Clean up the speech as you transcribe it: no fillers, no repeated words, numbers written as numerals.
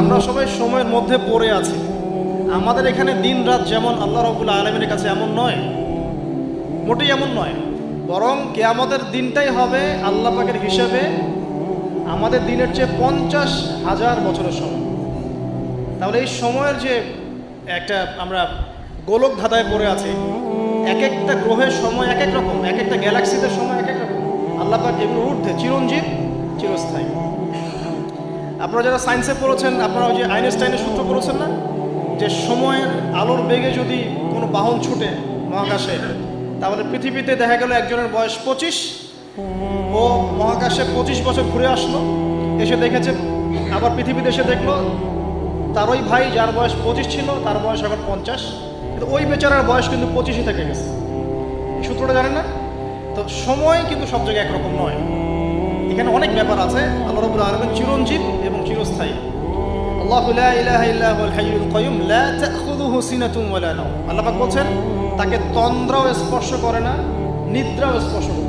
আমরা সবাই সময়ের মধ্যে পড়ে আছি। আমাদের এখানে দিন রাত যেমন আল্লাহ রাব্বুল আলামিনের কাছে এমন নয়, মোটেই এমন নয়, বরং কিয়ামতের দিনটাই হবে আল্লাহ পাকের হিসেবে আমাদের দিনের চেয়ে 50,000 বছরের সময়। তাহলে এই সময়ের যে একটা আমরা গোলক ধাঁধায় পড়ে আছি, এক একটা গ্রহের সময় এক এক রকম, এক একটা গ্যালাক্সিতে সময় এক এক রকম। আল্লাহ পাক এগুলো ঊর্ধ্বে, চিরঞ্জীব, চিরস্থায়ী। আপনারা যারা সায়েন্সে পড়েছেন, আপনারা ওই যে আইনস্টাইনের সূত্র পড়েছেন না, যে সময়ের আলোর বেগে যদি কোনো বাহন ছুটে মহাকাশে, তাহলে পৃথিবীতে দেখা গেল একজনের বয়স 25, ও মহাকাশে 25 বছর ঘুরে আসলো, এসে দেখেছে, আবার পৃথিবীতে এসে দেখলো তার ওই ভাই যার বয়স 25 ছিল তার বয়স এখন 50, কিন্তু ওই বেচারার বয়স কিন্তু 25ই থেকে গেছে। এই সূত্রটা জানেন না? তো সময় কিন্তু সব জায়গায় একরকম নয়, এখানে অনেক ব্যাপার আছে। আল্লাহ রাব্বুল আলামিন চিরঞ্জীব এবং চিরস্থায়ী। আল্লাহু লা ইলাহা ইল্লা হুয়াল হাইয়ুল কাইয়ুম লা তাখুযুহু সিনাতুন ওয়া লা নাওম। আল্লাহ পাক বলছেন তাকে তন্দ্রাও স্পর্শ করে না, নিদ্রাও স্পর্শ করে না।